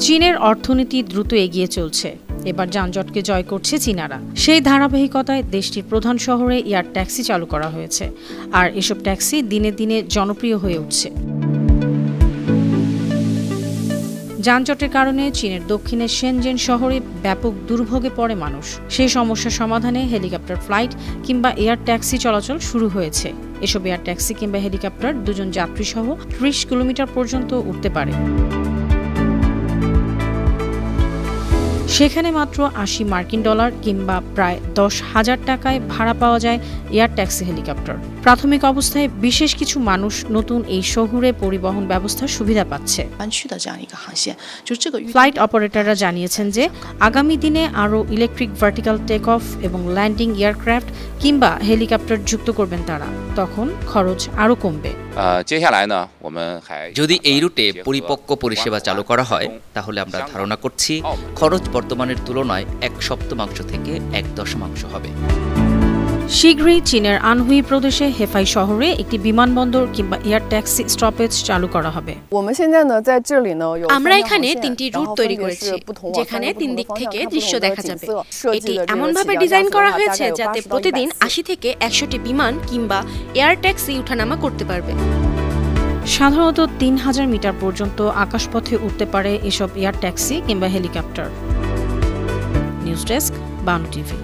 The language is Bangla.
চীনের অর্থনীতি দ্রুত এগিয়ে চলছে। এবার যানজটকে জয় করছে চীনারা। সেই ধারাবাহিকতায় দেশটির প্রধান শহরে এয়ার ট্যাক্সি চালু করা হয়েছে, আর এসব ট্যাক্সি দিনে দিনে জনপ্রিয় হয়ে উঠছে। যানজটের কারণে চীনের দক্ষিণের শেনজেন শহরে ব্যাপক দুর্ভোগে পড়ে মানুষ। সেই সমস্যা সমাধানে হেলিকপ্টার ফ্লাইট কিংবা এয়ার ট্যাক্সি চলাচল শুরু হয়েছে। এসব এয়ার ট্যাক্সি কিংবা হেলিকপ্টার দুজন যাত্রী সহ ৩০ কিলোমিটার পর্যন্ত উঠতে পারে। সেখানে মাত্র $৮০ কিংবা প্রায় ১০,০০০ টাকায় ভাড়া পাওয়া যায় এয়ার ট্যাক্সি হেলিকপ্টার। প্রাথমিক অবস্থায় বিশেষ কিছু মানুষ নতুন এই শহুরে পরিবহন ব্যবস্থার সুবিধা পাচ্ছে। ফ্লাইট অপারেটররা জানিয়েছেন যে আগামী দিনে আরও ইলেকট্রিক ভার্টিক্যাল টেক অফ এবং ল্যান্ডিং এয়ারক্রাফট কিংবা হেলিকপ্টার যুক্ত করবেন তারা। তখন খরচ আরও কমবে। যদি এই রুটে পরিপক্ক পরিষেবা চালু করা হয়, তাহলে আমরা ধারণা করছি খরচ বর্তমানের তুলনায় ১/৭ থেকে ১/১০ হবে। শীঘ্রই চীনের আনহুই প্রদেশে হেফাই শহরে একটি বিমানবন্দর কিংবা এয়ার ট্যাক্সি স্টপেজ চালু করা হবে। আমরা এখানে ৩টি রুট তৈরি করেছি, যেখানে ৩ দিক থেকে দৃশ্য দেখা যাবে। এটি এমনভাবে ডিজাইন করা হয়েছে যাতে প্রতিদিন ৮০ থেকে ১০০টি বিমান কিংবা এয়ার ট্যাক্সি উঠানামা করতে পারবে। সাধারণত ৩,০০০ মিটার পর্যন্ত আকাশপথে উঠতে পারে এসব এয়ার ট্যাক্সি কিংবা helicopter. News desk, Bangla TV.